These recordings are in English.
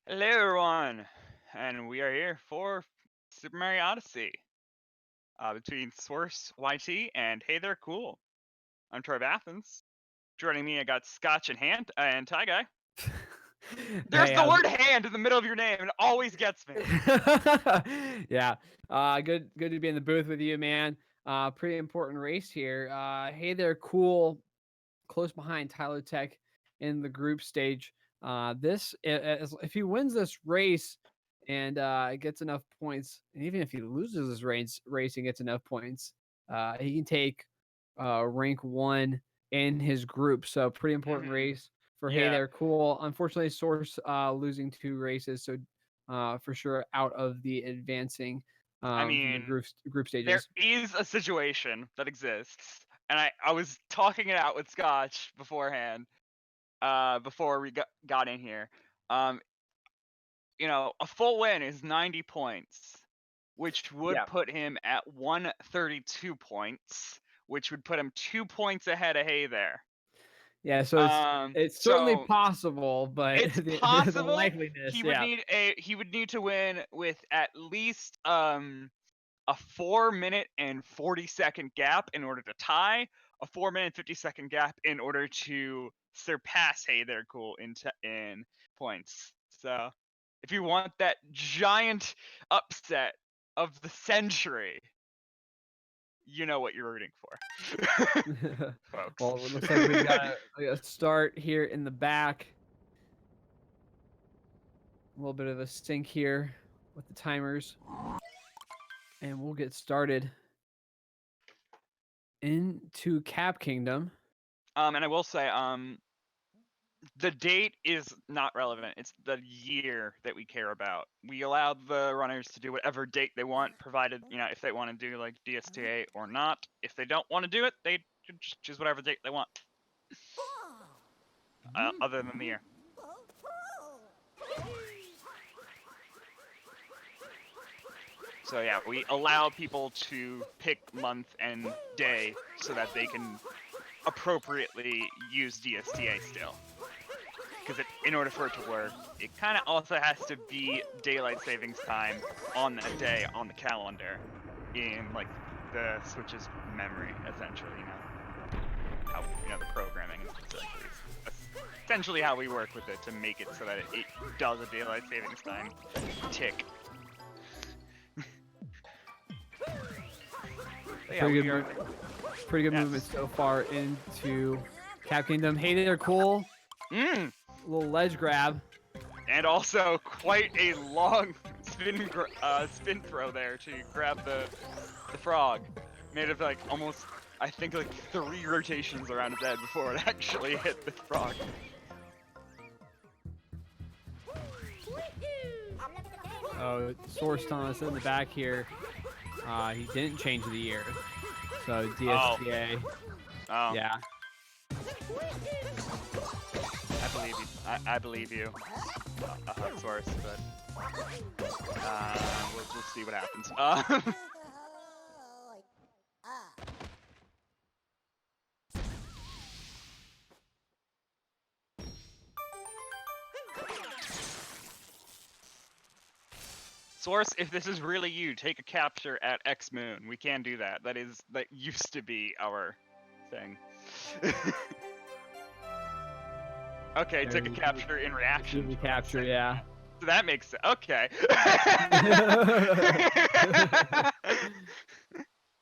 Hello, everyone, and we are here for Super Mario Odyssey between Source YT and Hey There Cool. I'm Troy Athens. Joining me, I got Scotch and Hand and Ty Guy. There's Hey, the word "hand" in the middle of your name, and it always gets me. yeah. Good to be in the booth with you, man. Pretty important race here. Hey there, cool. Close behind Tyler Tech in the group stage. If he wins this race and gets enough points, and even if he loses this race and gets enough points, he can take rank one in his group. So pretty important hmm race for Hey Yeah, there, cool. Unfortunately, Source losing two races, so for sure out of the advancing I from the mean, group there stages. is a situation that exists, and I was talking it out with Scotch beforehand, before we got in here. Um, a full win is 90 points, which would Yeah. put him at 132 points, which would put him 2 points ahead of Hey There. Yeah, so it's certainly So possible, but it's the possible likeliness, yeah. he would need to win with at least a 4 minute and 40-second gap in order to tie, a 4 minute and 50-second gap in order to surpass Hey There Cool in points. So if you want that giant upset of the century, you know what you're rooting for, folks. Well, it looks like we've got a start here in the back. A little bit of a sync here with the timers, and we'll get started into Cap Kingdom. And I will say, the date is not relevant. It's the year that we care about. We allow the runners to do whatever date they want, provided, if they want to do like DSTA or not. If they don't want to do it, they can just choose whatever date they want, other than the year. So yeah, we allow people to pick month and day so that they can appropriately use DSTA still. Because in order for it to work, it kind of also has to be daylight savings time on that day on the calendar, in like the Switch's memory, essentially. How the programming is essentially how we work with it to make it so that it does a daylight savings time tick. But yeah, Pretty we good, are. pretty good Yes. movement so far into Cap Kingdom. Hey there, cool. Mm. Little ledge grab. And also quite a long spin throw there to grab the frog. Made of like almost, I think, like 3 rotations around his head before it actually hit the frog. Oh, Source telling us in the back here. He didn't change the year, so DSTA. Oh, Yeah. I believe you. I believe you, Source, but we'll see what happens. Source, if this is really you, take a capture at X Moon. We can do that. That used to be our thing. Okay, took a capture in reaction. The capture, yeah. So that makes sense. Okay.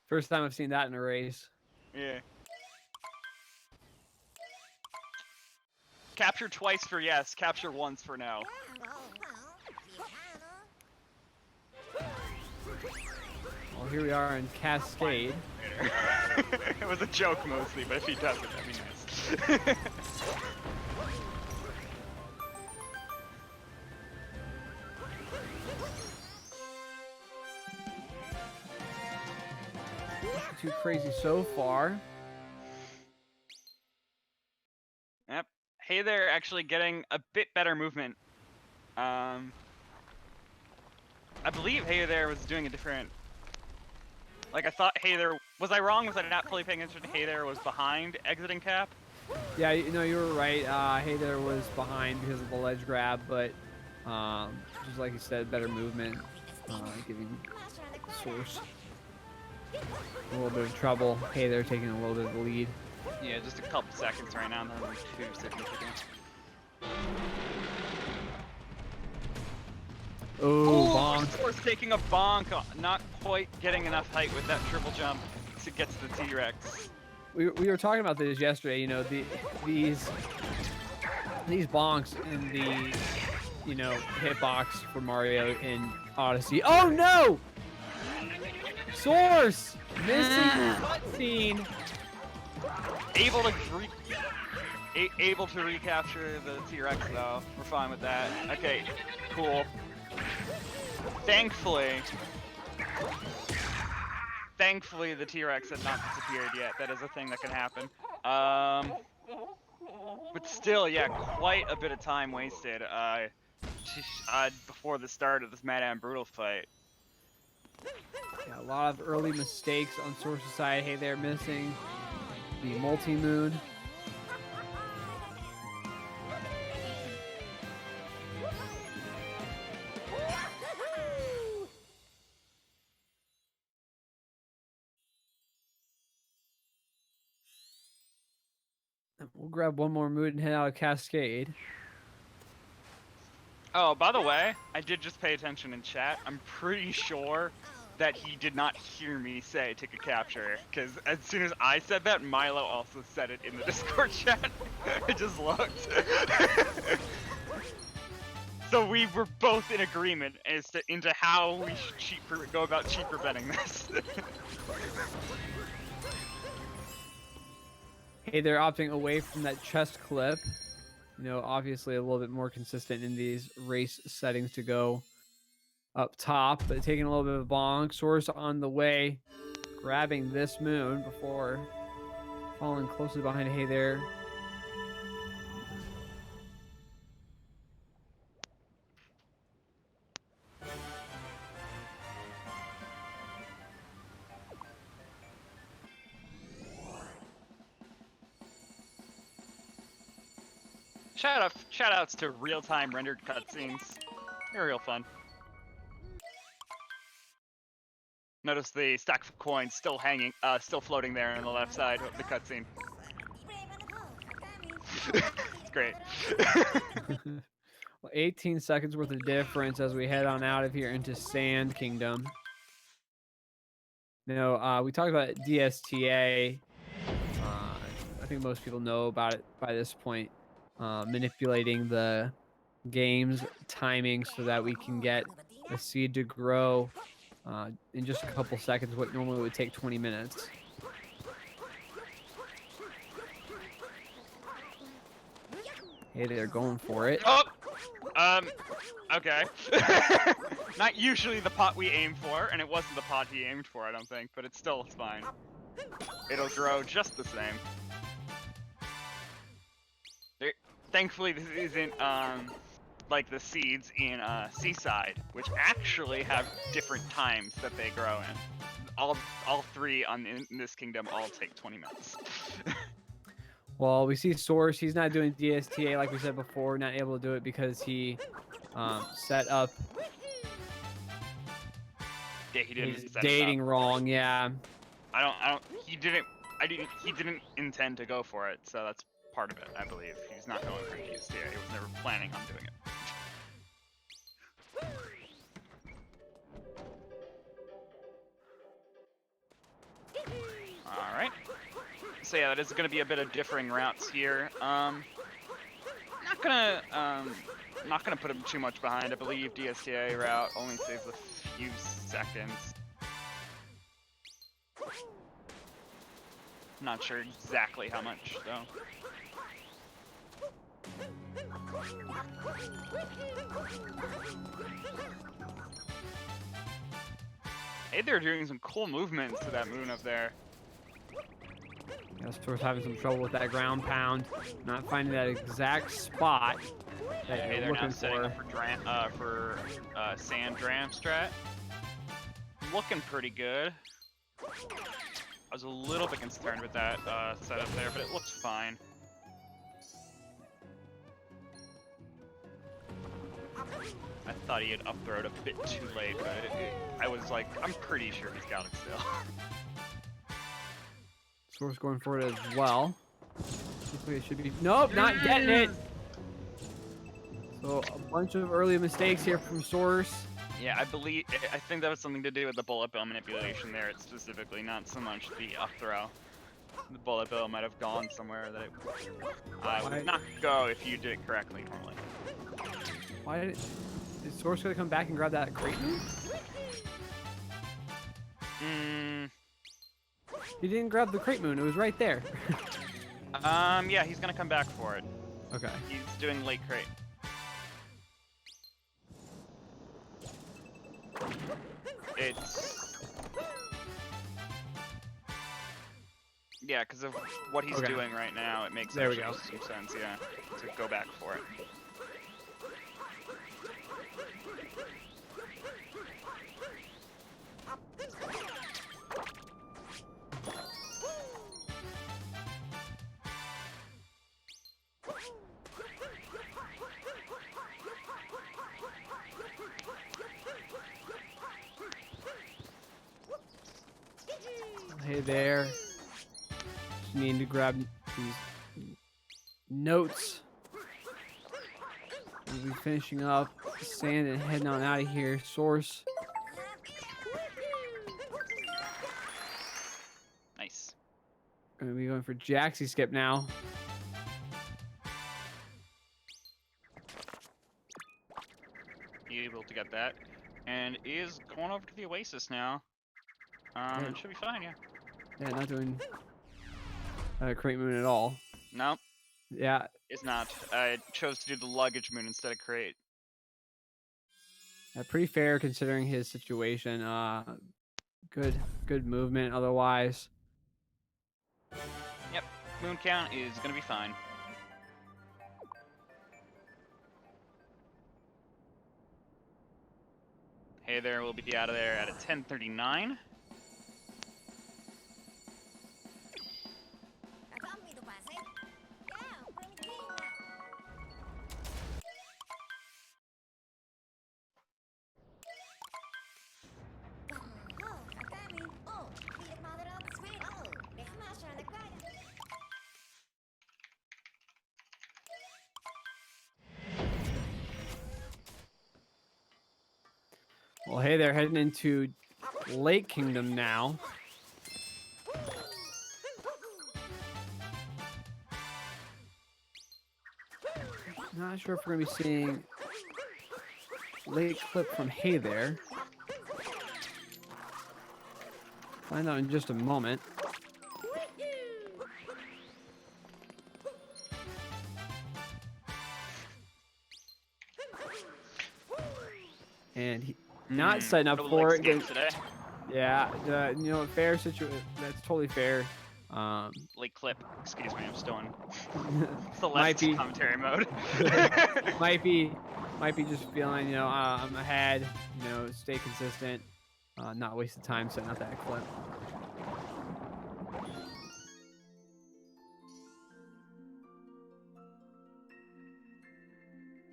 First time I've seen that in a race. Yeah. Capture twice for yes, capture once for no. Well, here we are in Cascade. It was a joke mostly, but if he does it, that'd be nice. Not too crazy so far. Yep. Hey there, actually getting a bit better movement. I believe Hey there was doing a different. Like I thought Hey there. Was I wrong? Was I not fully paying attention? Hey there was behind exiting cap. Yeah, you were right. Hey there was behind because of the ledge grab, but Just like you said, better movement, giving Source a little bit of trouble. Hey, they're taking a little bit of the lead. Yeah, just a couple seconds right now, nothing too significant. Oh, Ooh, bonk. Source taking a bonk, not quite getting enough height with that triple jump to get to the T-Rex. We were talking about this yesterday. You know, these bonks in the hitbox for Mario in Odyssey. Oh no! Source missing cutscene. Able to recapture the T-Rex though. We're fine with that. Okay, cool. Thankfully, the T-Rex had not disappeared yet. That is a thing that can happen. But still, yeah, quite a bit of time wasted before the start of this Madame Brutal fight. Yeah, a lot of early mistakes on Source's side. Hey, they're missing the multi-moon. We'll grab one more moon and head out of Cascade. Oh, by the way, I did just pay attention in chat. I'm pretty sure that he did not hear me say take a capture, because as soon as I said that, Milo also said it in the Discord chat. I just looked. So we were both in agreement as to into how we should go about cheat preventing this. Hey, they're opting away from that chest clip. You know, obviously a little bit more consistent in these race settings to go up top, but taking a little bit of a bonk. Source on the way, grabbing this moon before falling closely behind. Hey there. Shout outs to real-time rendered cutscenes. They're real fun. Notice the stack of coins still hanging, still floating there on the left side of the cutscene. It's great. Well, 18 seconds worth of difference as we head on out of here into Sand Kingdom. Now, we talked about DSTA. I think most people know about it by this point. Manipulating the game's timing so that we can get a seed to grow in just a couple seconds, what normally would take 20 minutes. Hey, they're going for it. Oh! Okay. Not usually the pot we aim for, and it wasn't the pot he aimed for, I don't think, but it's still fine. It'll grow just the same. Thankfully, this isn't, like the seeds in Seaside, which actually have different times that they grow in. All three in this kingdom all take 20 minutes. Well, we see Source. He's not doing DSTA like we said before. Not able to do it because he set up. Yeah, he didn't. He's set dating it up. wrong. Yeah. He didn't intend to go for it, so that's part of it, I believe. He's not going for DSTA. He was never planning on doing it. All right. So yeah, that is going to be a bit of differing routes here. Not gonna put him too much behind. I believe DSTA route only saves a few seconds. Not sure exactly how much though. Hey, they're doing some cool movements to that moon up there. Yeah, Source having some trouble with that ground pound, not finding that exact spot that Hey, you're they're now looking setting for. up for sand dram strat. Looking pretty good. I was a little bit concerned with that setup there, but it looks fine. I thought he had up-throwed a bit too late, but I was like, I'm pretty sure he's got it still. Source going for it as well. Hopefully it should be. Nope, not getting it. So a bunch of early mistakes here from Source. Yeah, I think that was something to do with the bullet bill manipulation there. It's specifically not so much the up throw. The bullet bill might have gone somewhere that it would not go if you did it correctly normally. Why is Source gonna come back and grab that crate move? He didn't grab the crate moon. It was right there. Yeah, he's gonna come back for it. Okay. He's doing late crate. Yeah, because of what he's doing right now, it makes some sense, yeah, to go back for it. Hey there. Just need to grab these notes. We'll be finishing up sand and heading on out of here. Source. Nice. Gonna be going for Jaxie skip now. Able to get that. And is going over to the Oasis now. It should be fine, yeah. Yeah, not doing crate moon at all. No. Yeah. It's not. I chose to do the luggage moon instead of crate. Pretty fair considering his situation. Good movement otherwise. Yep. Moon count is gonna be fine. Hey there, we'll be out of there at a 10:39. Well, hey, they're heading into Lake Kingdom now. Not sure if we're gonna be seeing late clip from Hey there. Find out in just a moment. And he not setting up for it. Today. Yeah, you know, fair situation. That's totally fair. Late clip. Excuse me, I'm still in commentary mode. might be just feeling, you know, I'm ahead. You know, stay consistent. Not waste the time setting up that clip.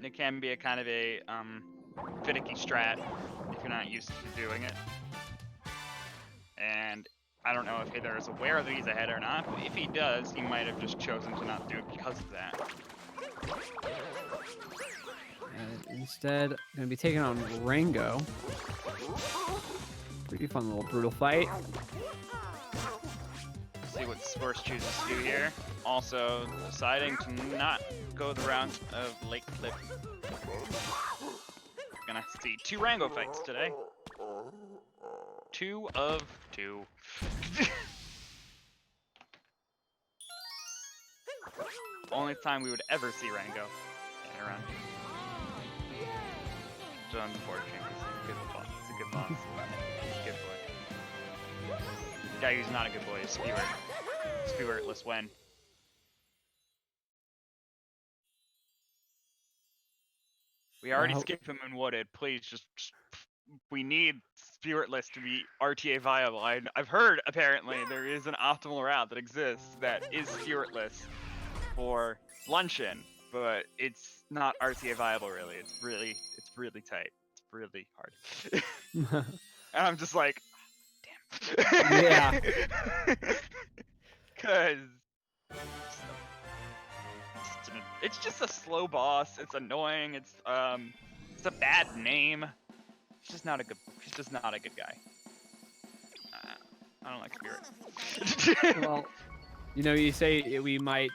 It can be a kind of a finicky strat if you're not used to doing it. And I don't know if Heather is aware that he's ahead or not, but if he does, he might have just chosen to not do it because of that. And instead, gonna be taking on Rango. Pretty fun little brutal fight. See what Source chooses to do here. Also deciding to not go the route of late clip. Gonna see 2 Rango fights today. 2 of 2. Only time we would ever see Rango in a run. So unfortunate. He's a good boss. He's a good boy. The guy who's not a good boy is Speedrun. Speedrunless when. We already skipped him in Wooded. Please just we need Spiritless to be RTA viable. I've heard apparently there is an optimal route that exists that is Spiritless for Luncheon. but it's not RTA viable really. It's really tight. It's really hard. And I'm just like, damn. Yeah. Cause it's just a slow boss. It's annoying. It's a bad name. He's just not a good guy. I don't like Spirit. Well, you know, you say we might,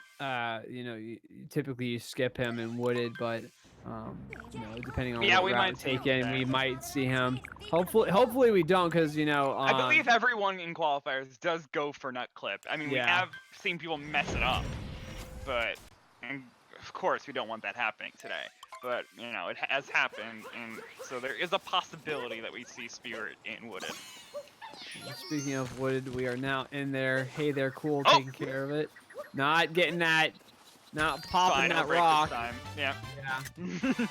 you know, typically you skip him in Wooded, but, you know, depending on Yeah, what we route might we see him take in, today. we might see him. Hopefully we don't, because, you know, I believe everyone in qualifiers does go for nut clip. I mean, we Yeah. have seen people mess it up, but and of course we don't want that happening today. But you know, it has happened, and so there is a possibility that we see Spirit in Wooded. Speaking of Wooded, we are now in there. Hey there, cool, Oh! taking care of it. Not getting that, not popping Fine, that it'll break rock. this time. Yeah. Yeah.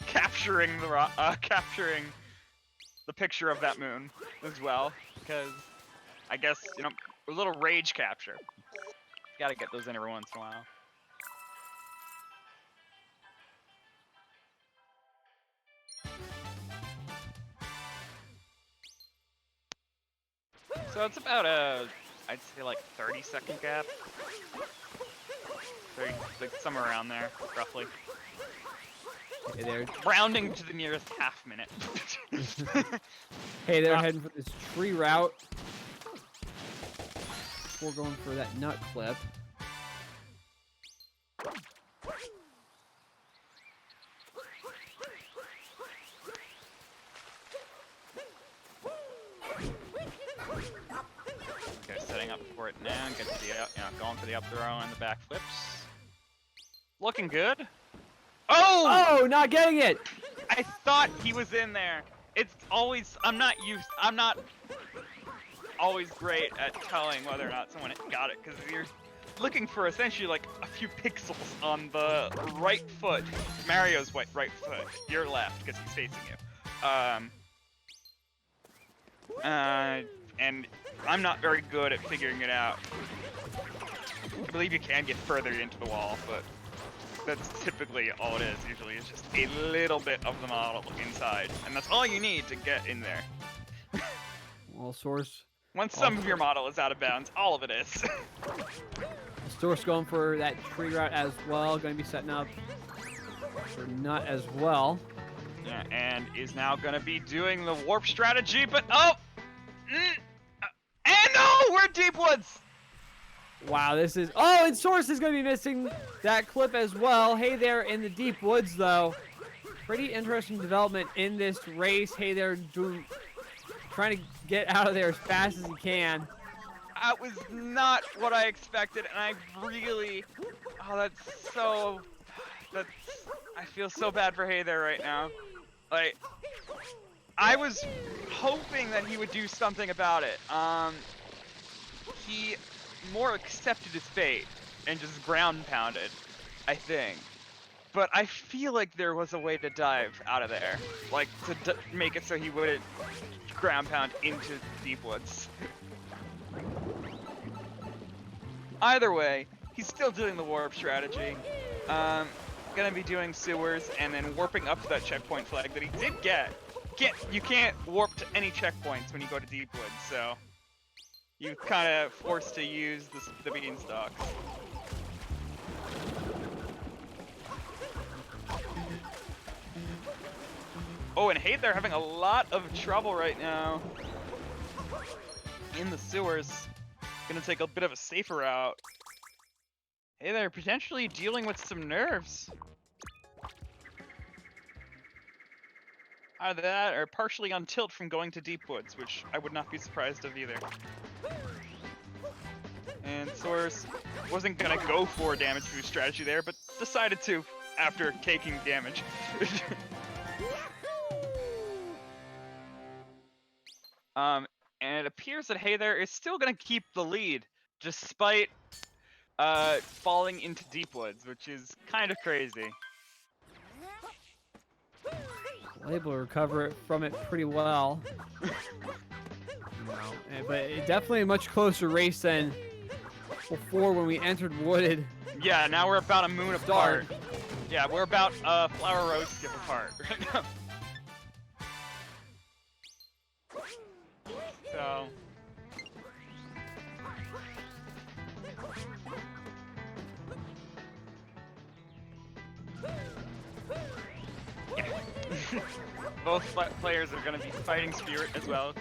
Capturing the capturing the picture of that moon as well, because I guess, you know, a little rage capture. Gotta get those in every once in a while. So it's about I'd say like 30-second gap. 30, like somewhere around there, roughly. Hey there. Rounding to the nearest half minute. Hey, they're heading for this tree route. We're going for that nut clip. Okay, setting up for it now. Get to the, you know, going for the up throw and the back flips. Looking good. Oh! Oh, not getting it. I thought he was in there. It's always, I'm not always great at telling whether or not someone got it, because you're looking for essentially like a few pixels on the right foot, Mario's right foot, your left, because he's facing you. And I'm not very good at figuring it out. I believe you can get further into the wall, but that's typically all it is. Usually it's just a little bit of the model inside, and that's all you need to get in there. Well, Source. Once some of your model is out of bounds, all of it is. Source going for that tree route as well. Going to be setting up for nut as well. Yeah, and is now going to be doing the warp strategy, but oh! And no! We're deep woods! Wow, this is... Oh, and Source is going to be missing that clip as well. Hey there in the deep woods, though. Pretty interesting development in this race. Hey there, trying to get out of there as fast as he can. That was not what I expected, and I really... Oh, that's so... I feel so bad for Hey there right now. Like, I was hoping that he would do something about it. He more accepted his fate and just ground pounded, I think. But I feel like there was a way to dive out of there, like to make it so he wouldn't ground pound into deep woods. Either way, he's still doing the warp strategy. Gonna be doing sewers and then warping up to that checkpoint flag that he did get. You can't warp to any checkpoints when you go to deep woods, so you kind of forced to use the beanstalk. Oh, and Hey, they're having a lot of trouble right now in the sewers. Gonna take a bit of a safer route. Hey, they're potentially dealing with some nerves. Either that or partially on tilt from going to deep woods, which I would not be surprised of either. And Source wasn't gonna go for damage boost strategy there, but decided to after taking damage. And it appears that Hey there is still gonna keep the lead, despite falling into deep woods, which is kind of crazy. Able to recover from it pretty well. But it definitely a much closer race than before when we entered Wooded. Yeah, now we're about a moon Start. apart. Yeah, we're about a flower rose skip apart. So. Yeah. Both players are going to be fighting Spirit as well.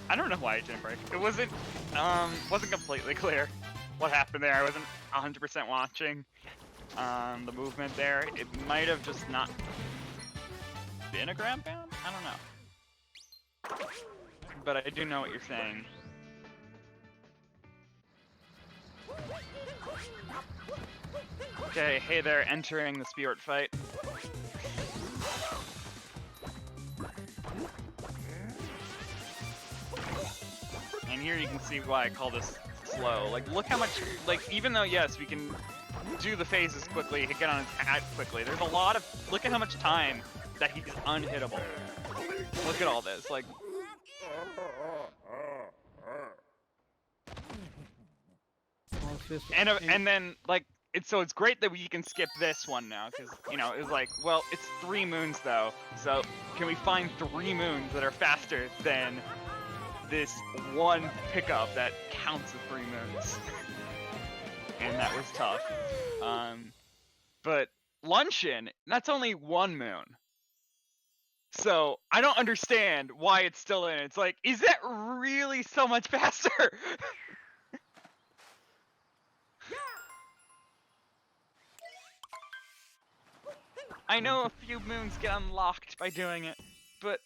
I don't know why it didn't break. It wasn't completely clear what happened there. I wasn't 100% watching the movement there. It might have just not been a grab bound? I don't know. But I do know what you're saying. Okay, hey there, entering the Spirit fight. And here you can see why I call this slow. Like, look how much, like, even though, yes, we can do the phases quickly, get on his hat quickly, there's a lot of, look at how much time that he's unhittable. Look at all this, like. And then, like, it's great that we can skip this one now, because, you know, it's like, well, it's 3 moons, though, so can we find 3 moons that are faster than this one pickup that counts as 3 moons? And that was tough. But Luncheon, that's only 1 moon. So I don't understand why it's still in. It's like, is that really so much faster? I know a few moons get unlocked by doing it, but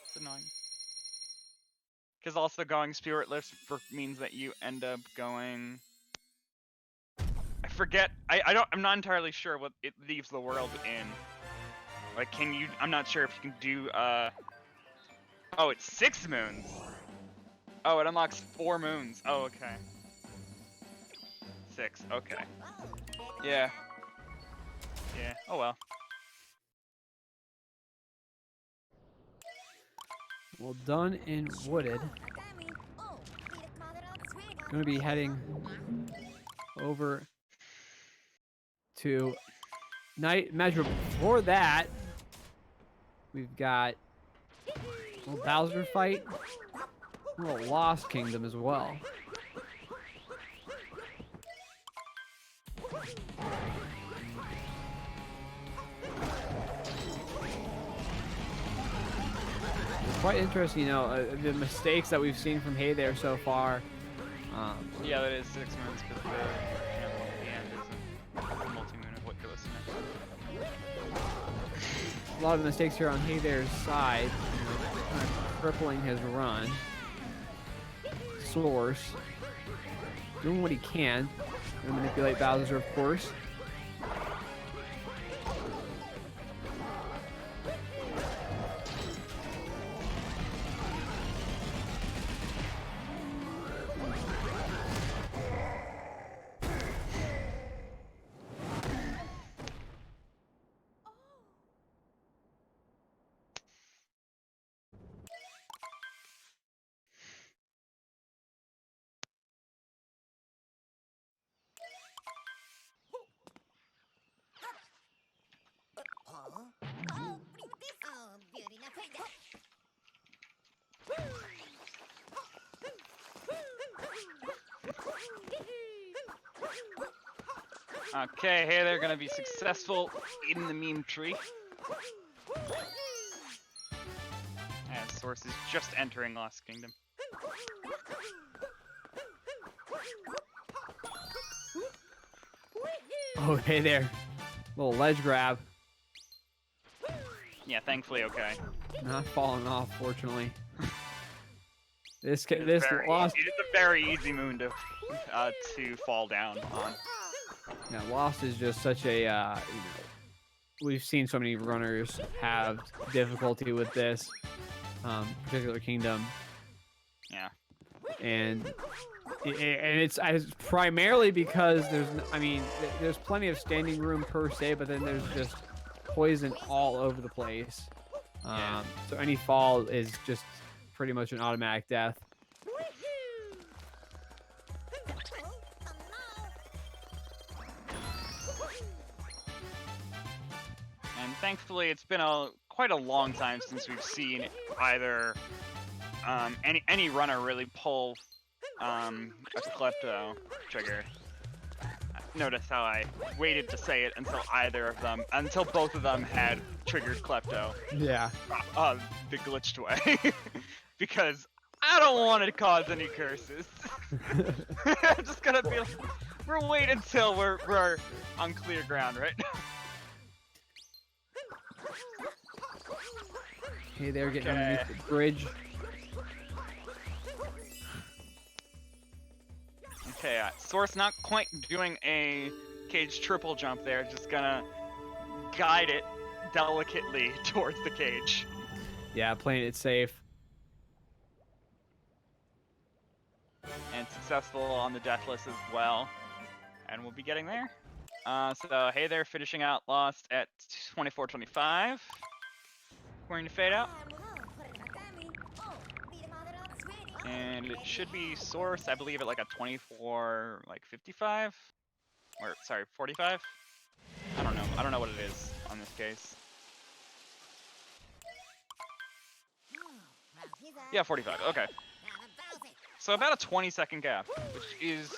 it's annoying. Because also going spiritless means that you end up going. I forget. I'm not entirely sure what it leaves the world in. Like, can you? I'm not sure if you can do. Oh, it's 6 moons. Oh, it unlocks 4 moons. Oh, okay. 6. Okay. Yeah. Yeah. Oh well. Well, done in Wooded. Going to be heading over to Night Measure. Before that, we've got a little Bowser fight, a little Lost Kingdom as well. It's quite interesting, you know, the mistakes that we've seen from Hey There so far. Yeah, that is 6 moons because the example at the end isn't the multi-moon of what you're listening to. A lot of mistakes here on Hey There's side, kind of crippling his run. Source doing what he can to manipulate Bowser, of course. Okay, hey, they're gonna be successful in the meme tree. And Source is just entering Lost Kingdom. Oh, hey there. Little ledge grab. Yeah, thankfully okay. Not falling off, fortunately. This It is Lost. a very easy moon to fall down on. Yeah, Lost is just such a, you know, we've seen so many runners have difficulty with this particular kingdom. Yeah. And it's primarily because there's plenty of standing room per se, but then there's just poison all over the place. So any fall is just pretty much an automatic death. And thankfully, it's been quite a long time since we've seen either any runner really pull a klepto trigger. Notice how I waited to say it until both of them had triggered klepto Yeah. the glitched way, because I don't want to cause any curses. I'm just gonna be. We're wait until we're on clear ground right now. Hey, they're getting underneath the bridge. Okay, Source not quite doing a cage triple jump there, just gonna guide it delicately towards the cage. Yeah, playing it safe. And successful on the deathless as well. And we'll be getting there. So, hey there, finishing out Lost at 24:25. Going to fade out. And it should be Source, I believe, at like a 24, like 55? Or, sorry, 45? I don't know. I don't know what it is on this case. Yeah, 45. Okay. So about a 20-second gap, which is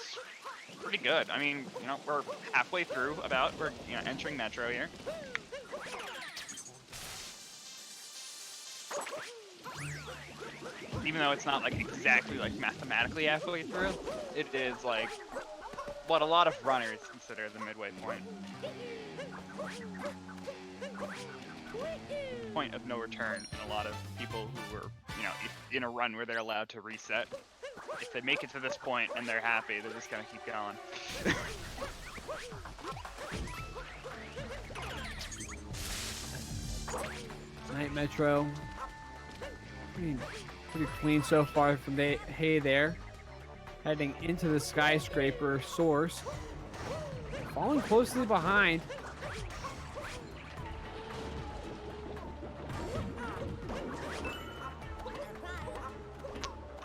pretty good. I mean, you know, we're halfway through about. We're, you know, entering Metro here. Even though it's not like exactly like mathematically halfway through, it is like what a lot of runners consider the midway point. Point of no return, and a lot of people who were, you know, in a run where they're allowed to reset. If they make it to this point and they're happy, they're just gonna keep going. Night Metro. Pretty clean so far from Hey there. Heading into the skyscraper Source. Falling closely behind.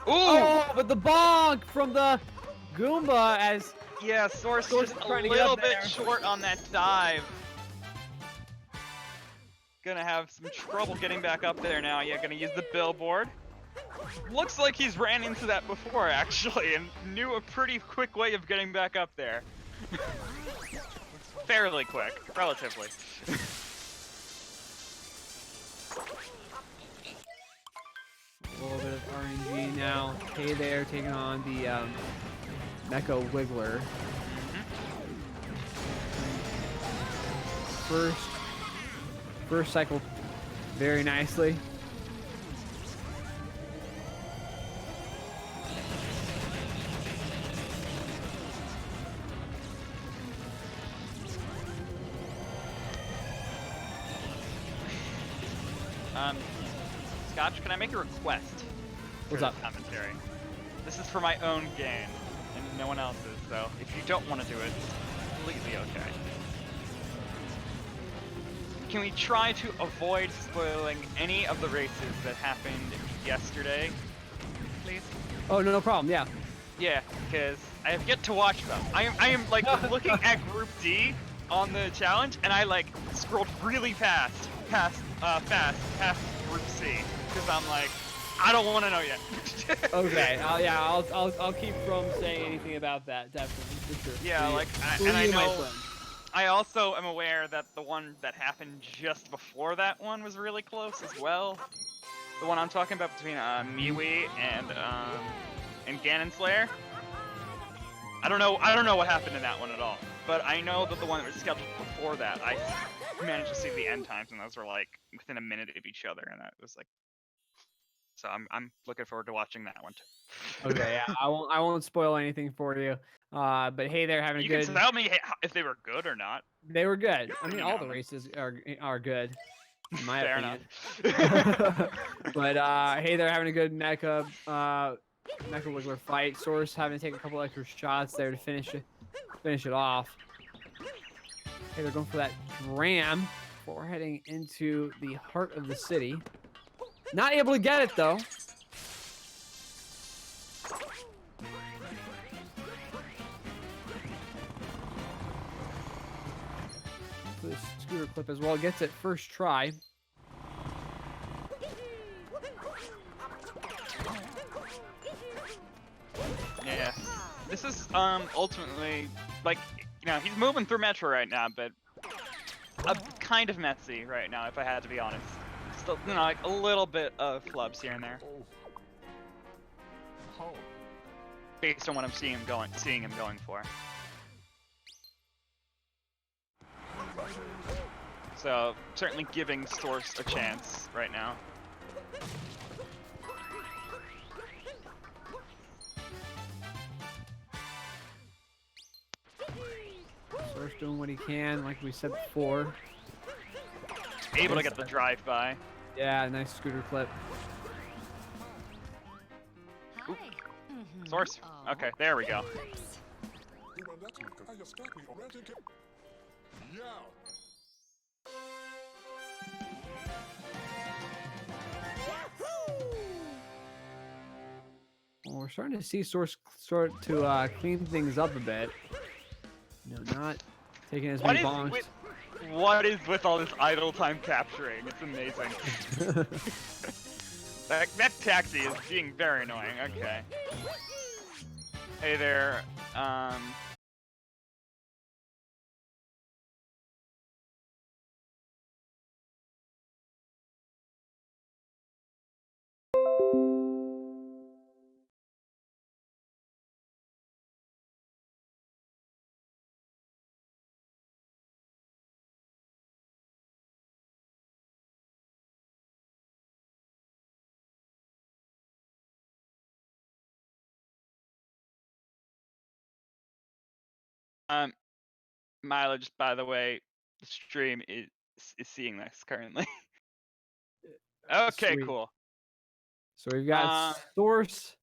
Ooh! Oh, but the bonk from the Goomba as yeah, Source Source just is a trying to get little up bit there. short on that dive. Gonna have some trouble getting back up there now. Yeah, gonna use the billboard. Looks like he's ran into that before, actually, and knew a pretty quick way of getting back up there. Fairly quick, relatively. A little bit of RNG now. Hey there, taking on the Mecha Wiggler. First cycle very nicely. Scotch, can I make a request? What's for up? the commentary? This is for my own gain, and no one else's, so if you don't want to do it, it's completely okay. Can we try to avoid spoiling any of the races that happened yesterday, please? Oh, no problem, yeah. Yeah, because I have yet to watch them. I am like looking at Group D on the challenge, and I like scrolled really fast past Group C, because I'm like, I don't want to know yet. Okay, I'll keep from saying anything about that, definitely, for sure. Yeah, like, and I know. I also am aware that the one that happened just before that one was really close as well. The one I'm talking about between Miwi and Ganon Slayer. I don't know what happened in that one at all, but I know that the one that was scheduled before that, I managed to see the end times, and those were like within a minute of each other, and that was like. So I'm looking forward to watching that one too. Okay, yeah, I won't spoil anything for you. But hey, they're having a good. You can tell me if they were good or not. They were good. I mean, all the races are good, in my Fair opinion. enough. But hey, they're having a good Mecha Wiggler fight. Source having to take a couple extra shots there to finish it off. Hey, they're going for that dram before heading into the heart of the city. Not able to get it though. for the scooter clip as well. Gets it first try. Yeah. This is ultimately like, you know, he's moving through Metro right now, but kind of messy right now, if I had to be honest. Still, you know, like a little bit of flubs here and there, based on what I'm seeing him going for. So certainly giving Source a chance right now. Source doing what he can, like we said before. Able to get the drive-by. Yeah, nice scooter clip. Oop. Source. Okay, there we go. Well, we're starting to see Source start to clean things up a bit. You know, not taking as many bombs. What is with all this idle time capturing? It's amazing. that taxi is being very annoying. Okay. Hey there. Milo, just by the way, the stream is seeing this currently. Okay, Sweet. cool. So we've got Source.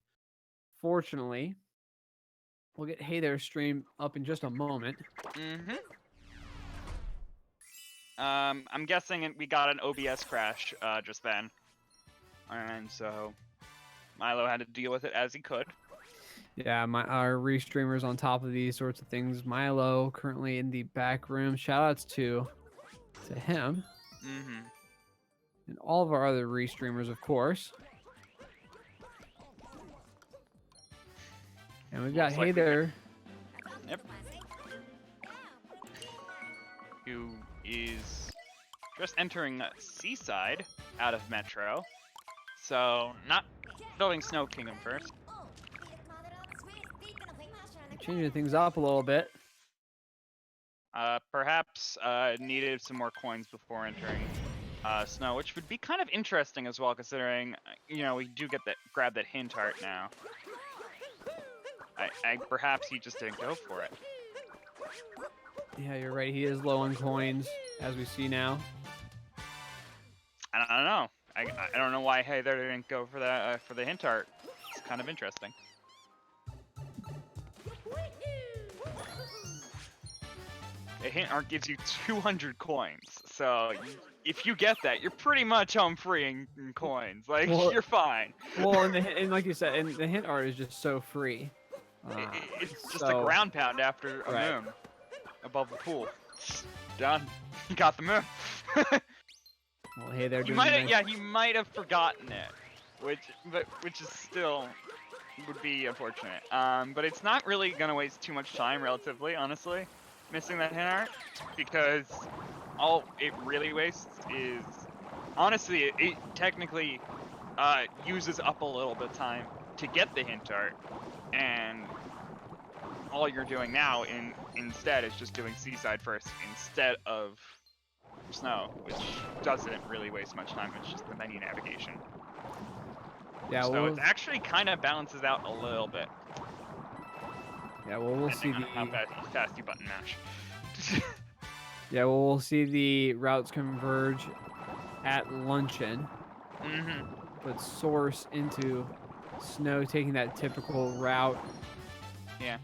Fortunately, we'll get Hey There stream up in just a moment. I'm guessing we got an OBS crash just then, and so Milo had to deal with it as he could. Yeah, our restreamers on top of these sorts of things. Milo currently in the back room. Shoutouts to him. And all of our other restreamers, of course. And we've got Hey There. Yep. Who is just entering Seaside out of Metro. So, not building Snow Kingdom first. Changing things up a little bit. Perhaps needed some more coins before entering Snow, which would be kind of interesting as well, considering, you know, we do get grab that hint art now. Perhaps he just didn't go for it. Yeah, you're right. He is low on coins, as we see now. I don't know. I don't know why Hey There didn't go for that for the hint art. It's kind of interesting. The hint art gives you 200 coins, so if you get that, you're pretty much home free in coins. Like, well, you're fine. Well, and like you said, and the hint art is just so free. It's just a ground pound after a moon above the pool. Done. You got the moon. Well, Hey There. He might have forgotten it, which is still would be unfortunate. But it's not really gonna waste too much time, relatively, honestly, missing that hint art, because all it really wastes is, honestly, it technically uses up a little bit of time to get the hint art, and all you're doing now instead is just doing Seaside first instead of Snow, which doesn't really waste much time. It's just the menu navigation. Yeah, so it actually kind of balances out a little bit. Yeah, well, we'll see how fast you button mash. Yeah, well, we'll see the routes converge at Luncheon. But Source into Snow taking that typical route. Yeah.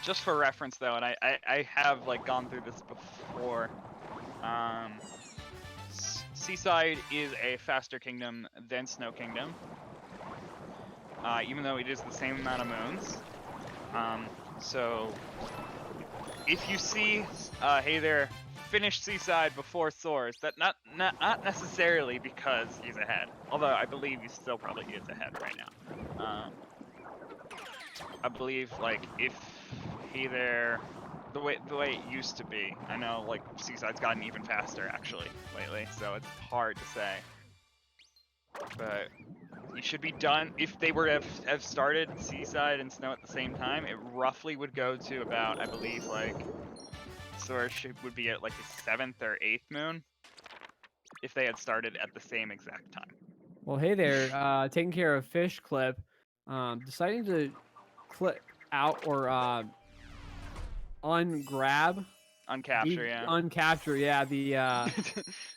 Just for reference though, and I have like gone through this before. Seaside is a faster kingdom than Snow Kingdom, even though it is the same amount of moons. So if you see Hey There finished Seaside before Soars. That not necessarily because he's ahead. Although I believe he still probably is ahead right now. I believe like if Hey There, the way it used to be. I know like Seaside's gotten even faster actually lately, so it's hard to say. But you should be done if they were to have started Seaside and Snow at the same time. It roughly would go to about, I believe, like Source would be at like his 7th or 8th moon if they had started at the same exact time. Well, hey there, taking care of fish clip, deciding to clip out or ungrab, Uncapture, yeah. uncapture, yeah,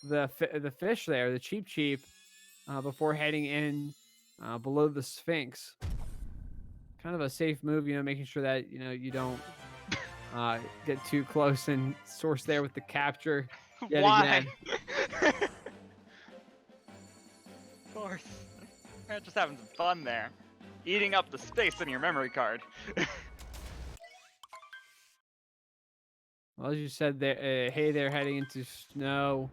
the fish there, the cheap, before heading in below the Sphinx. Kind of a safe move, making sure that you don't get too close, and Source there with the capture yet Why? again. Of course. We're just having some fun there. Eating up the space in your memory card. Well, as you said, there, hey, they're heading into Snow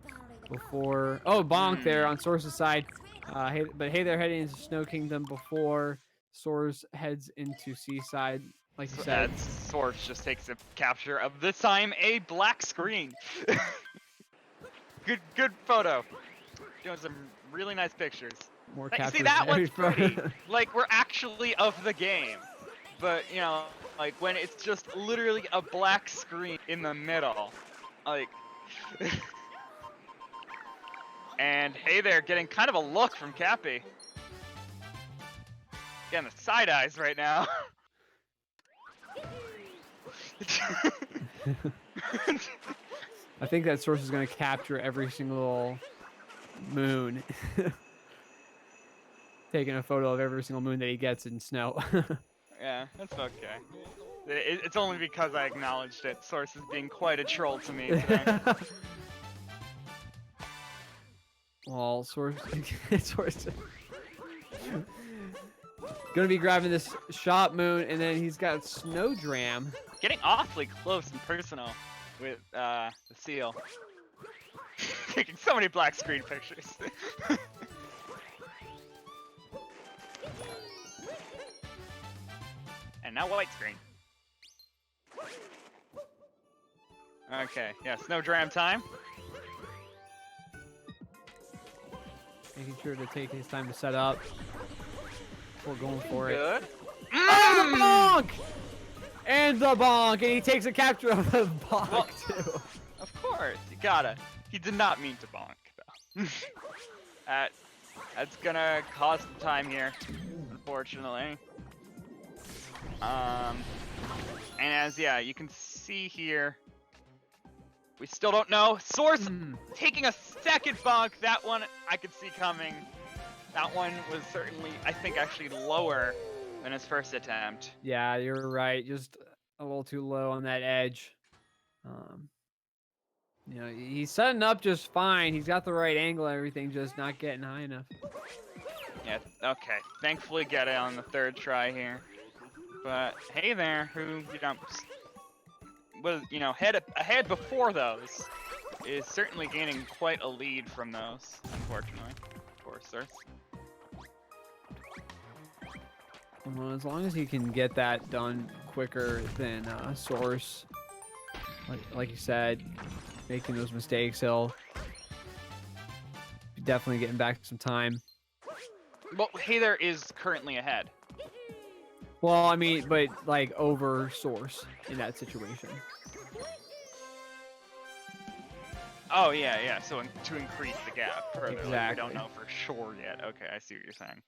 before. Oh, bonk there on Source's side. But hey, they're heading into Snow Kingdom before Source heads into Seaside, like you said. Source just takes a capture of this time a black screen. Good photo. Doing some really nice pictures. More See, captures that there one's pretty. Like we're actually of the game, but like when it's just literally a black screen in the middle, like. And hey there, getting kind of a look from Cappy. Getting the side eyes right now. I think that Source is going to capture every single moon. Taking a photo of every single moon that he gets in Snow. Yeah, that's okay. It's only because I acknowledged it. Source is being quite a troll to me today. Well, Source gonna be grabbing this shot moon, and then he's got Snowdram. Getting awfully close and personal with the seal. Taking so many black screen pictures. And now white screen. Okay, yeah, Snowdram time. Making sure to take his time to set up before going for it. Good. Oh, the bonk! And the bonk! And he takes a capture of the bonk, too. Of course, you gotta. He did not mean to bonk, though. That's gonna cost some time here, unfortunately. And as, yeah, you can see here, we still don't know. Source taking a second bonk. That one I could see coming. That one was certainly, I think, actually lower than his first attempt. Yeah, you're right. Just a little too low on that edge. He's setting up just fine. He's got the right angle and everything, just not getting high enough. Yeah, okay. Thankfully get it on the third try here. But hey there, who, was, ahead before those, is certainly gaining quite a lead from those, unfortunately. Of course, sir. Well, as long as he can get that done quicker than Source, like you said, making those mistakes, he'll be definitely getting back some time. Well, hey there is currently ahead. Well, I mean, but like over Source in that situation. Oh, yeah. So to increase the gap further. Exactly. Like, we don't know for sure yet. Okay, I see what you're saying.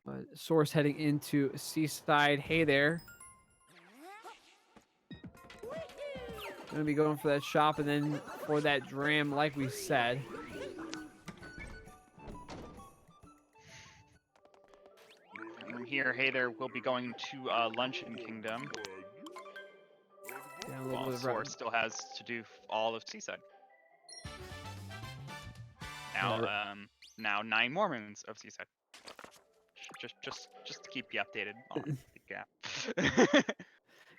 But Source heading into Seaside. Hey there. Gonna be going for that shop and then for that dram, like we said. From here, hey there, we'll be going to Luncheon Kingdom. Yeah, While Source still has to do all of Seaside. Now, now 9 more moons of Seaside. Just to keep you updated on the gap.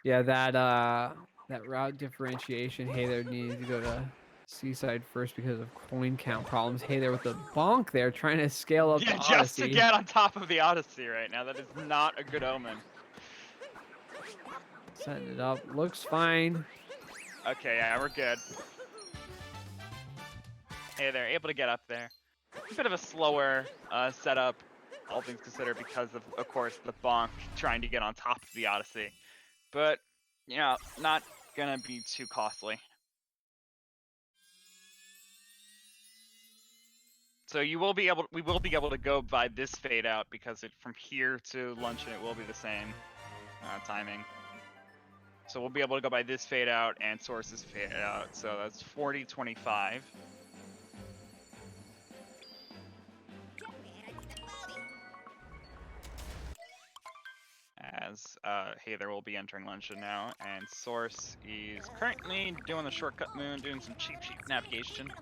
Yeah, that route differentiation. Hey there, needed to go to Seaside first because of coin count problems. Hey there with the bonk there, trying to scale up Yeah, the just to Odyssey. get on top of the Odyssey right now. That is not a good omen. Setting it up. Looks fine. Okay, yeah, we're good. Hey, they're able to get up there. A bit of a slower setup, all things considered, because of course, the bonk trying to get on top of the Odyssey. But, you know, not gonna be too costly. So we will be able to go by this fade out because from here to luncheon it will be the same timing. So we'll be able to go by this fade out and sources fade out. So that's 40-25. As Hather will be entering luncheon now, and Source is currently doing the shortcut moon, doing some cheap navigation.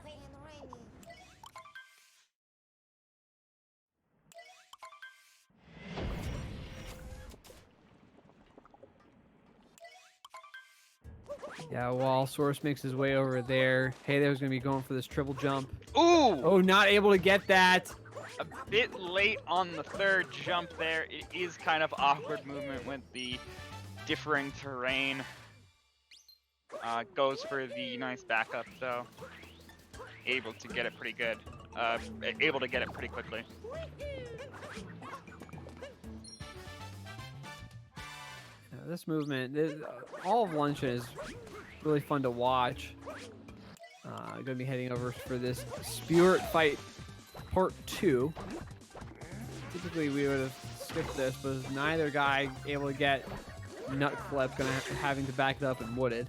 Yeah, while Source makes his way over there. Hey there's gonna be going for this triple jump. Ooh! Oh, not able to get that. A bit late on the third jump there. It is kind of awkward movement with the differing terrain. Goes for the nice backup though. Able to get it pretty good. Able to get it pretty quickly. This movement, all of luncheon is really fun to watch. Gonna be heading over for this Spirit fight part 2. Typically we would have skipped this, but there's neither guy able to get nut flip, having to back it up and wooded.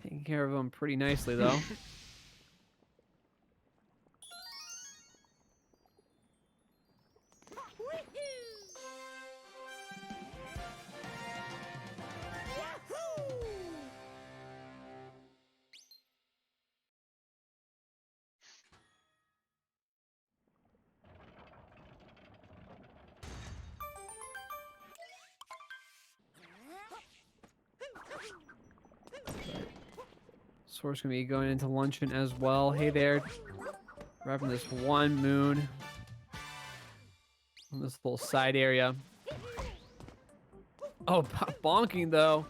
Taking care of him pretty nicely though. Source gonna be going into luncheon as well. Hey there, grabbing this one moon on this little side area. Oh, bonking though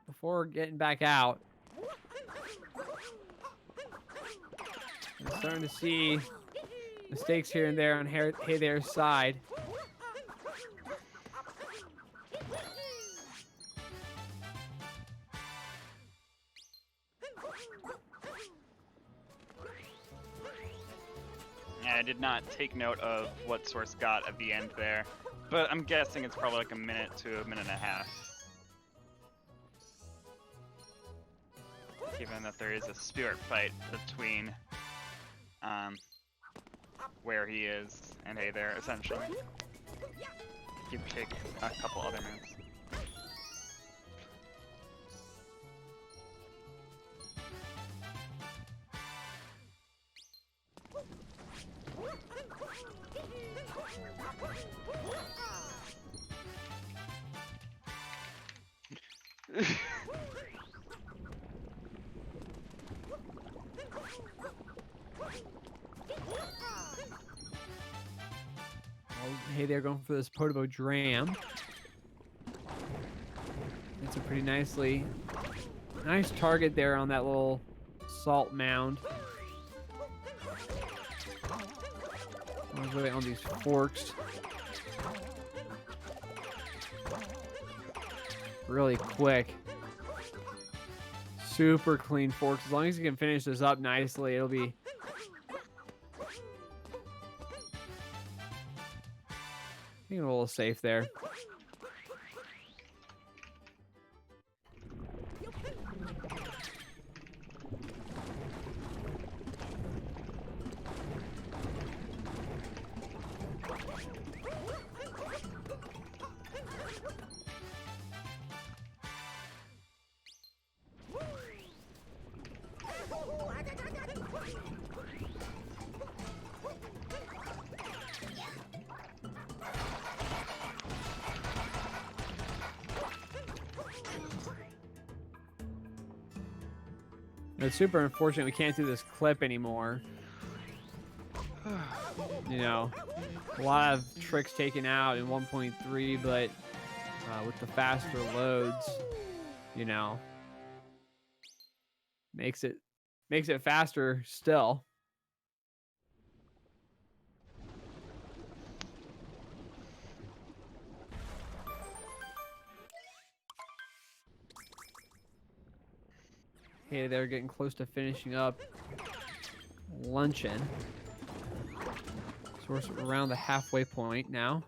before getting back out. I'm starting to see mistakes here and there on Hey There's side. Yeah, I did not take note of what Source got at the end there, but I'm guessing it's probably like a minute to a minute and a half. Given that there is a spirit fight between where he is and Hey There, essentially. You take a couple other moves. Hey there, going for this Potobo Dram. It's a pretty nice target there on that little salt mound. Really on these forks. Really quick. Super clean forks. As long as you can finish this up nicely, it'll be being a little safe there. It's super unfortunate we can't do this clip anymore. You know, a lot of tricks taken out in 1.3, but with the faster loads, you know, makes it faster still. Hey, they're getting close to finishing up luncheon. So we're around the halfway point now.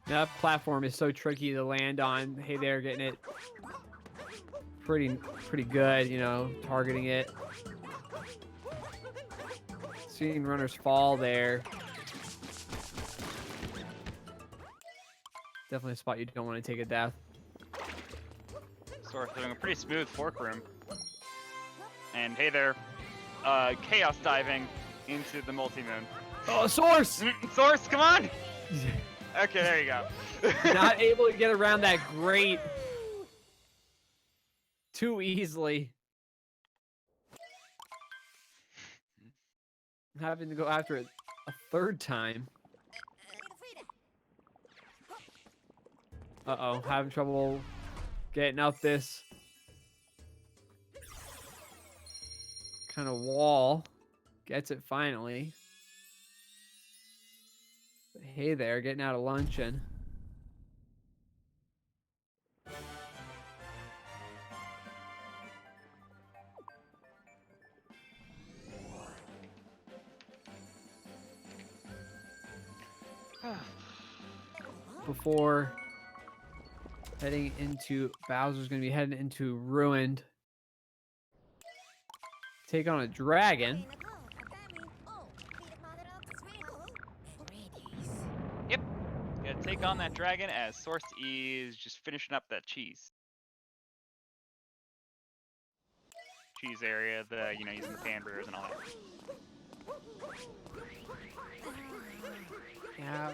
That platform is so tricky to land on. Hey, they're getting it pretty good, you know, targeting it. Seeing runners fall there. Definitely a spot you don't want to take a death. So we're doing a pretty smooth fork room. And hey there, chaos diving into the multi-moon. Oh, source! Source, come on! Okay, there you go. Not able to get around that grate too easily. Having to go after it a third time. Uh-oh, having trouble getting up this kind of wall. Gets it finally. But hey there, getting out of luncheon. Before heading into Bowser's going to be heading into Ruined. Take on a dragon. Yep. Gonna take on that dragon as Source is just finishing up that cheese area, using the fan brewers and all that. Yeah,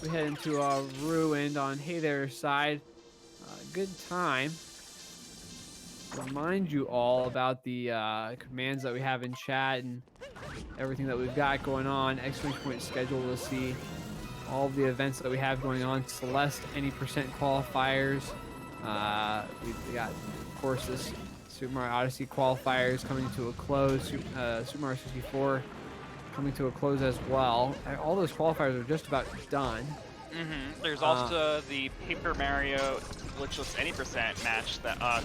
we head into Ruined on Hey There side. Good time. Remind you all about the commands that we have in chat and everything that we've got going on. Exclamation point schedule to see all of the events that we have going on. Celeste, any percent qualifiers. We got, of course, this Super Mario Odyssey qualifiers coming to a close. Super Mario 64 coming to a close as well. All those qualifiers are just about done. There's also the Paper Mario glitchless any percent match that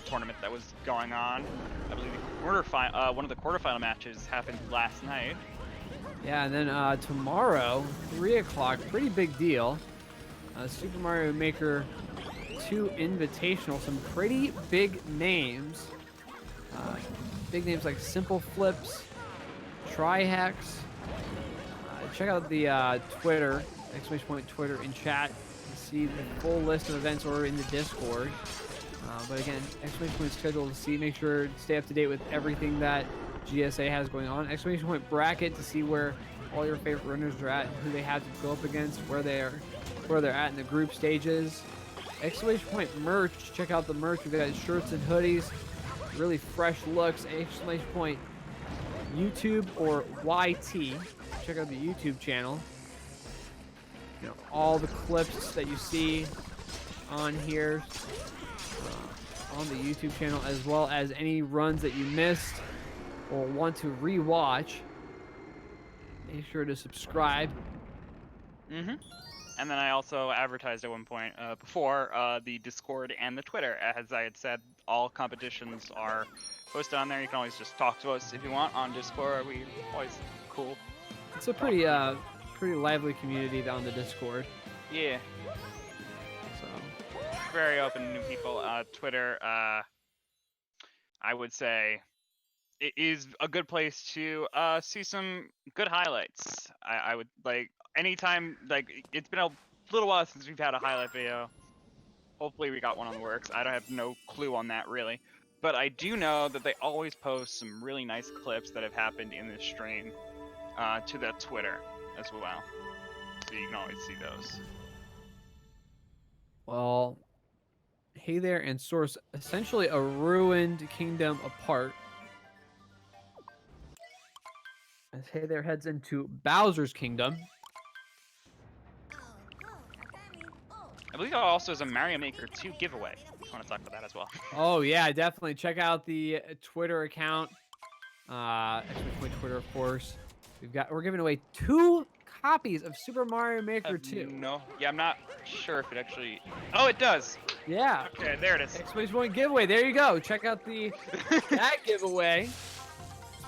tournament that was going on. I believe one of the quarterfinal matches happened last night. Yeah, and then tomorrow, 3 o'clock, pretty big deal. Super Mario Maker 2 Invitational, some pretty big names. Big names like Simple Flips, Trihex. Check out the Twitter, exclamation point Twitter in chat to see the full list of events or in the Discord. But again, exclamation point schedule to see, make sure to stay up to date with everything that GSA has going on. Exclamation point bracket to see where all your favorite runners are at, who they have to go up against, where they're at in the group stages. Exclamation point merch, check out the merch. We've got shirts and hoodies, really fresh looks. Exclamation point YouTube or YT, check out the YouTube channel. You know, all the clips that you see on here on the YouTube channel, as well as any runs that you missed or want to re-watch. Make sure to subscribe. And then I also advertised at one point before the Discord and the Twitter. As I had said, all competitions are posted on there. You can always just talk to us if you want on Discord. We always cool. It's a pretty lively community on the Discord. Yeah. So very open to new people. Twitter, I would say, it is a good place to see some good highlights. I would like anytime, like it's been a little while since we've had a highlight video. Hopefully we got one on the works. I don't have no clue on that really, but I do know that they always post some really nice clips that have happened in this stream to the Twitter as well, so you can always see those. Well, Hey There and Source, essentially a ruined kingdom apart. As Hey There heads into Bowser's kingdom. I believe there also is a Mario Maker 2 giveaway. I want to talk about that as well. Oh yeah, definitely check out the Twitter account. Twitter, of course. We're giving away 2 copies of Super Mario Maker 2. No, yeah, I'm not sure if it actually. Oh, it does. Yeah. Okay, there it is. Exclamation point giveaway. There you go. Check out that giveaway.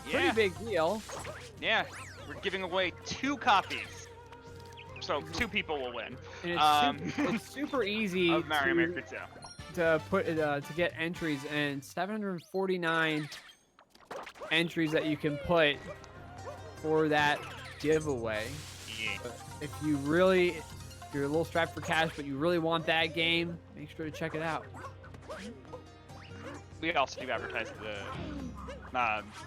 Pretty Yeah. big deal. Yeah, we're giving away 2 copies, so 2 people will win. And it's super easy of Mario Maker 2. to get entries, and 749 entries that you can put for that giveaway. Yeah. If you're a little strapped for cash, but you really want that game, make sure to check it out. We also do advertise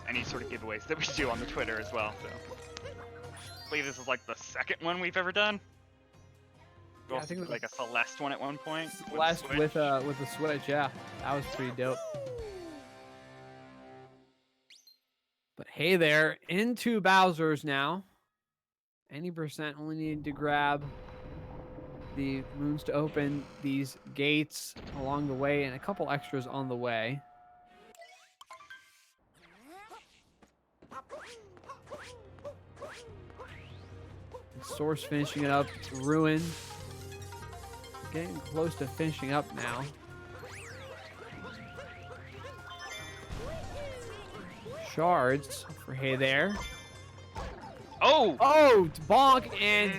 any sort of giveaways that we do on the Twitter as well. So, I believe this is like the 2nd one we've ever done. We Yeah, I also think it did like a Celeste one at one point. Celeste with the Switch, yeah, that was pretty dope. But Hey There, into Bowser's now. Any percent only need to grab the moons to open these gates along the way, and a couple extras on the way. Source finishing it up. Ruin getting close to finishing up now. Shards for Hey There. Oh! Oh, bonk, and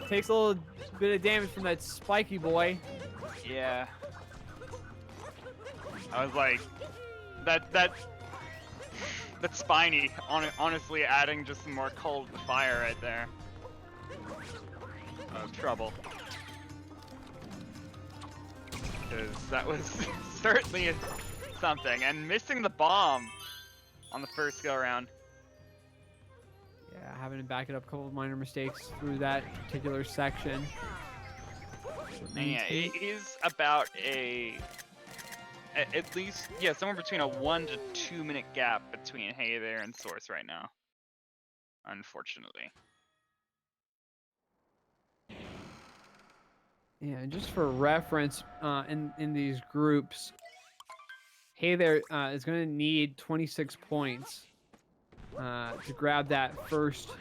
takes a little bit of damage from that spiky boy. Yeah. I was like, that spiny, honestly adding just some more cold to the fire right there. Trouble. Because that was certainly something. And missing the bomb on the first go around. Yeah, having to back it up, a couple of minor mistakes through that particular section. And yeah, it is about at least, yeah, somewhere between a 1 to 2 minute gap between Hey There and Source right now. Unfortunately. Yeah, and just for reference, in these groups, Hey There is going to need 26 points to grab that first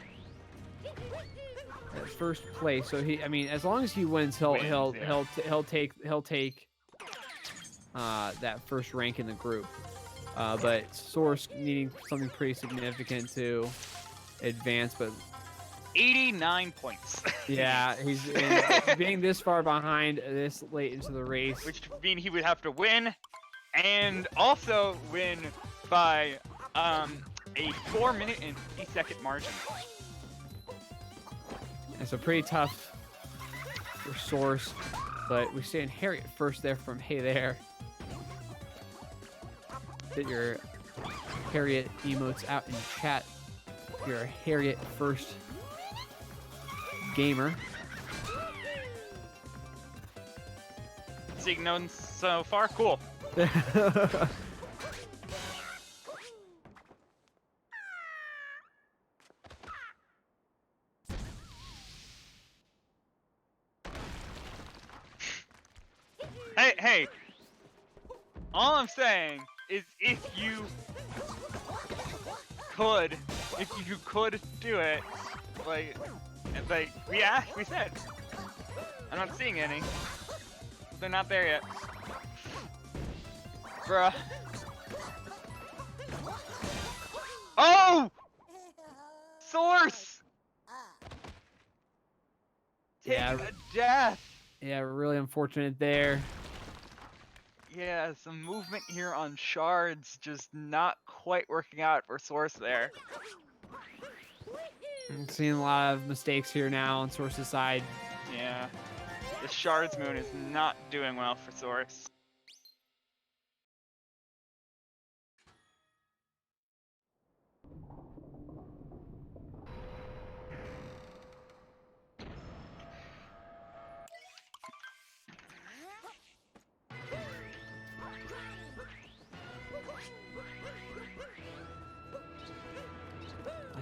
place. So I mean, as long as he wins, he'll take that first rank in the group. But Source needing something pretty significant to advance, but 89 points. yeah, he's being this far behind this late into the race. Which would mean he would have to win, and also win by a 4-minute and 50-second margin. It's a pretty tough for Source, but we see Harriet first there from Hey There. Get your Harriet emotes out in chat. You're a Harriet first gamer. Seeing none so far, cool. Hey, all I'm saying is if you could do it, like we said, I'm not seeing any. They're not there yet. Bruh. Oh! Source! Yeah. Take a death! Yeah, really unfortunate there. Yeah, some movement here on shards, just not quite working out for Source there. I'm seeing a lot of mistakes here now on Source's side. Yeah. The shards moon is not doing well for Source.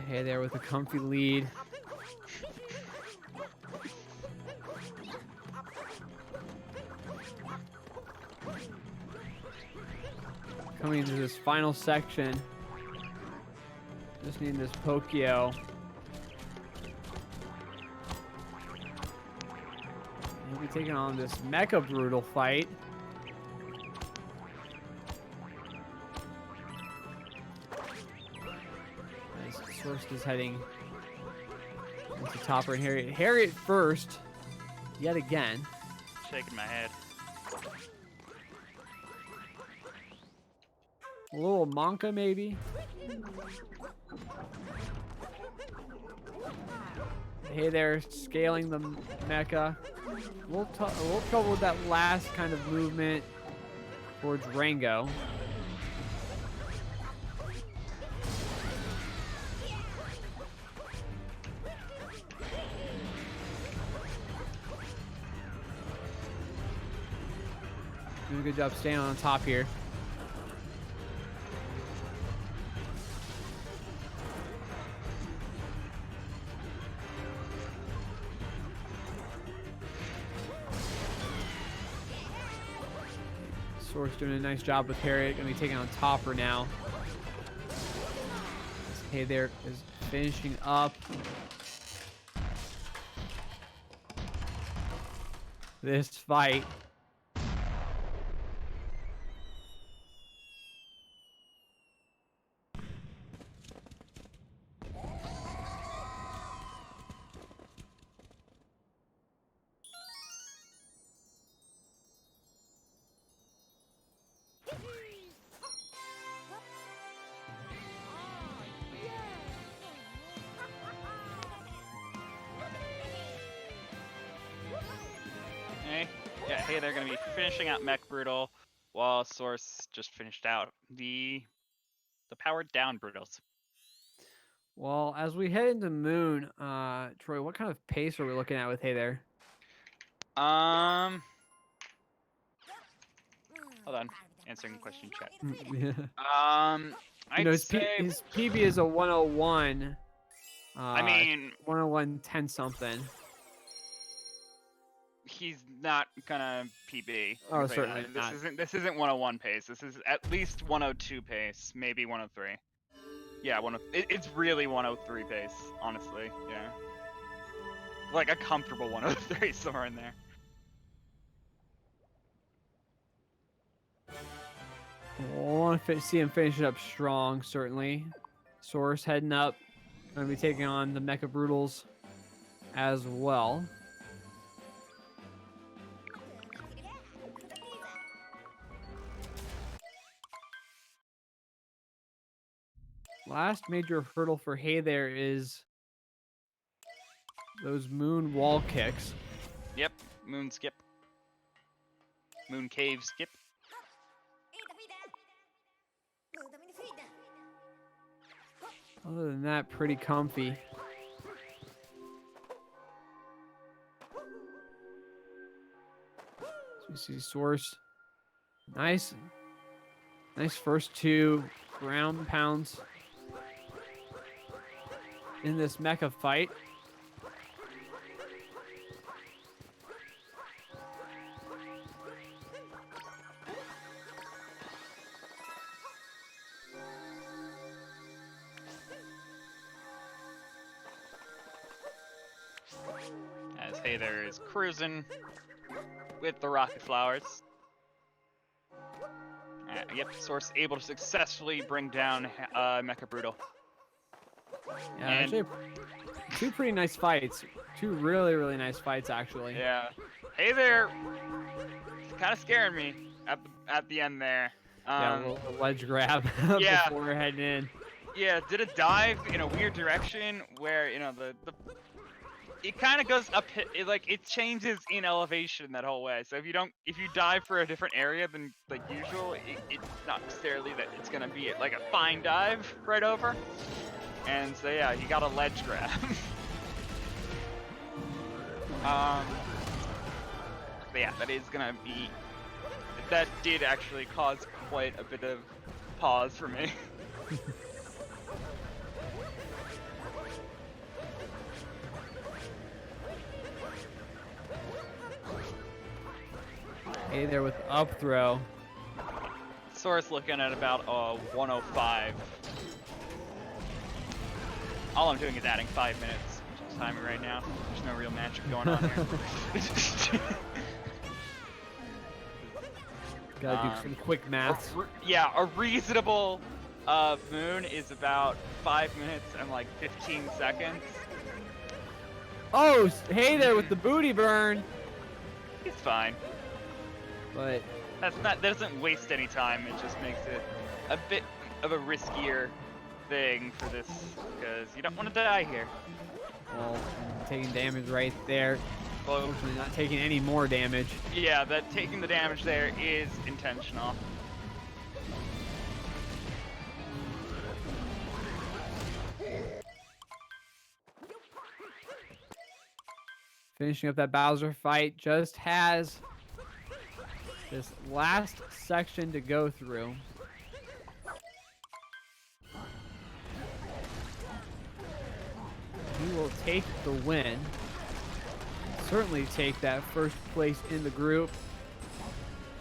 Hey there with a comfy lead. Coming into this final section. Just need this Pokio. We'll be taking on this Mecha Brutal fight. As Source is heading into Topper and Harriet. Harriet first, yet again. Shaking my head. A little Monka, maybe. Hey there, scaling the mecha. A little trouble with that last kind of movement towards Rango. Doing a good job staying on top here. Source doing a nice job with Harriet. Gonna be taking on Topper now. Hey there is finishing up this fight. Yeah, hey, they're gonna be finishing out Mech Brutal, while Source just finished out the powered down Brutals. Well, as we head into Moon, Troy, what kind of pace are we looking at with Hey there? Hold on, answering the question chat. I'd his say his PB is a 101. I mean 101 10 something. he's not gonna PB. Oh, certainly not. This isn't 101 pace. This is at least 102 pace, maybe 103. Yeah, it's really 103 pace, honestly. Yeah, like a comfortable 103 somewhere in there. We'll want to see him finish it up strong, certainly. Source heading up. Going to be taking on the Mecha Brutals as well. Last major hurdle for Hey there is those moon wall kicks. Yep, moon skip. Moon cave skip. Other than that, pretty comfy. So we see Source. Nice first two ground pounds in this mecha fight. As Hey there is cruising with the rocket flowers. Yep, Source able to successfully bring down Mecha Brutal. Yeah, actually, two pretty nice fights. Two really, really nice fights, actually. Yeah. Hey there, kind of scaring me at the end there. Yeah, a little ledge grab yeah. before heading in. Yeah, did a dive in a weird direction where it kind of goes up. It changes in elevation that whole way. So if you dive for a different area than like usual, it's not necessarily that it's gonna be like a fine dive right over. And so yeah, you got a ledge grab. But yeah, that did actually cause quite a bit of pause for me. Hey there with the up throw. Source looking at about 105. All I'm doing is adding 5 minutes to timing right now. There's no real magic going on here. Gotta do some quick maths. Yeah, a reasonable moon is about 5 minutes and like 15 seconds. Oh, hey there with the booty burn. He's fine. But That doesn't waste any time. It just makes it a bit of a riskier thing for this because you don't want to die here. well, taking damage right there. Well, Unfortunately, not taking any more damage. yeah, that taking the damage there is intentional. Finishing up that Bowser fight, just has this last section to go through. He will take the win. Certainly take that first place in the group,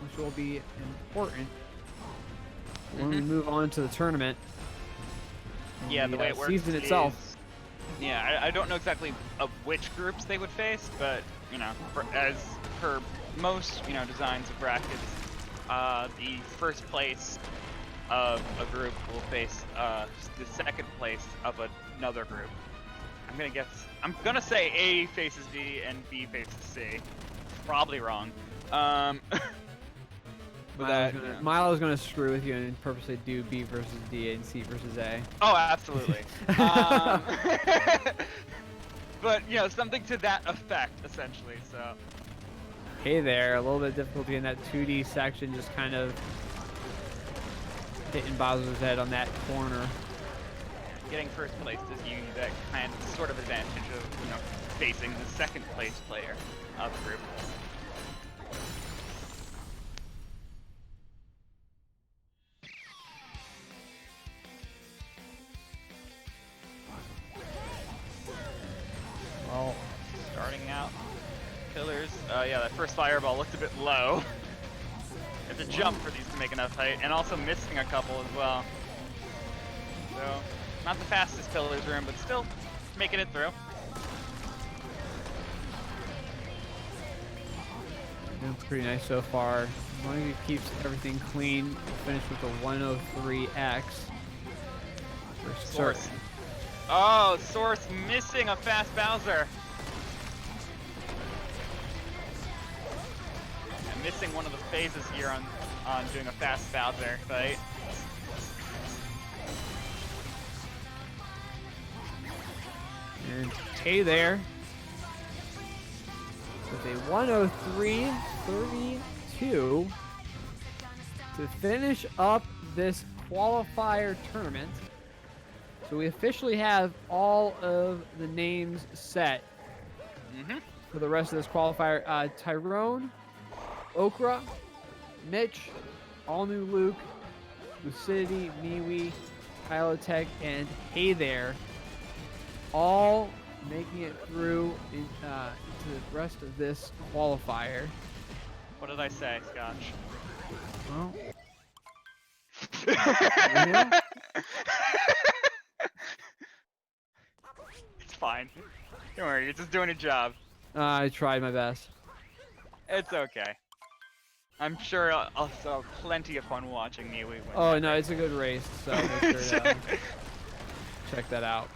which will be important when we move on to the tournament. Yeah, the way it works season itself. is- yeah, I don't know exactly of which groups they would face, but you know, as per most designs of brackets, the first place of a group will face the second place of another group. I'm gonna say A faces B and B faces C. Probably wrong. But Milo's gonna screw with you and purposely do B versus D and C versus A. Oh, absolutely. But something to that effect, essentially. So. Hey there, a little bit of difficulty in that 2D section, just kind of hitting Bowser's head on that corner. Getting first place gives you that kind of sort of advantage of facing the second place player of the group. Well, Starting out, pillars. Yeah, that first fireball looked a bit low. It's a jump for these to make enough height, and also missing a couple as well. So, not the fastest pillars room, but still making it through. doing pretty nice so far. As long as he keeps everything clean, we'll finish with a 103X. For Source. certain. Oh, Source missing a fast Bowser. And missing one of the phases here on doing a fast Bowser fight. And Tay there with a 103.32 to finish up this qualifier tournament. So we officially have all of the names set for the rest of this qualifier. Tyrone, Okra, Mitch, All New Luke, Lucidity, Miwi, Pilotech, and Hey There, all making it through to the rest of this qualifier. What did I say, Scotch? Well, yeah. It's fine. Don't worry, you're just doing a job. I tried my best. It's okay. I'm sure I'll still have plenty of fun watching Miwi win. Oh no, it's a good race, so make sure to check that out.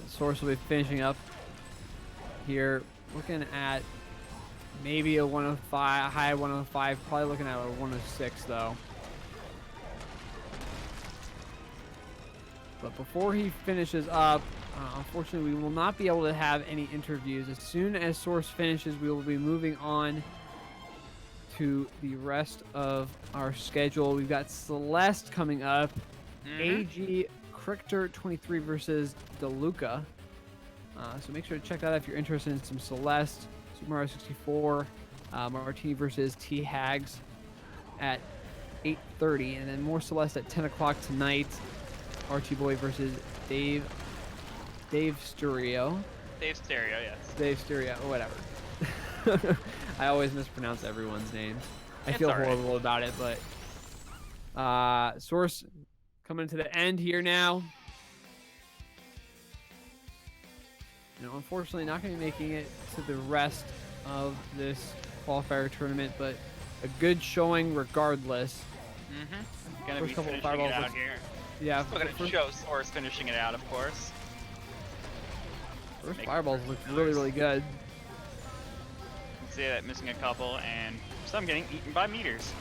Source will be finishing up here, looking at maybe a 105, a high 105, probably looking at a 106 though. But before he finishes up, unfortunately we will not be able to have any interviews. As soon as Source finishes, we will be moving on to the rest of our schedule. We've got Celeste coming up, AG Crichter 23 versus DeLuca. So make sure to check that out if you're interested in some Celeste. Super Mario 64, Martini versus T-Hags at 8:30, and then more Celeste at 10 o'clock tonight. Archie Boy versus Dave Dave Sturio. Dave Stereo, yes. Dave Sturio, whatever. I always mispronounce everyone's names. I It's feel all right. horrible about it, but Source coming to the end here now. You know, unfortunately, not going to be making it to the rest of this qualifier tournament, but a good showing regardless. Mm-hmm. Gonna First be couple finishing fireballs it out looks- here. Yeah, Still gonna show Source finishing it out, of course. first Make fireballs first look pillars. really, really good. You can see that missing a couple, and some getting eaten by meters.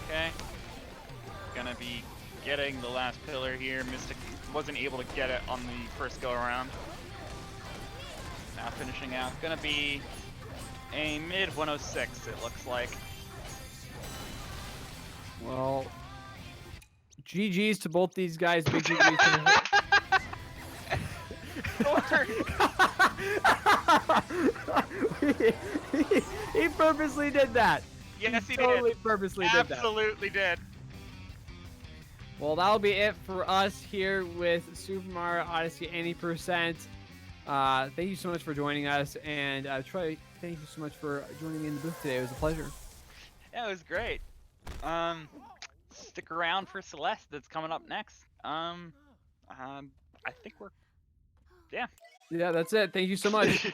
Okay. Gonna be getting the last pillar here. Mystic wasn't able to get it on the first go around. Now finishing out. Gonna be a mid 106, it looks like. Well, GG's to both these guys. Big GG's to he purposely did that. Yes, he totally did. purposely did that. Absolutely did. Well, that'll be it for us here with Super Mario Odyssey any %. Thank you so much for joining us, and Troy, thank you so much for joining me in the booth today. It was a pleasure. Yeah, it was great. Stick around for Celeste that's coming up next. I think we're Yeah, that's it. Thank you so much.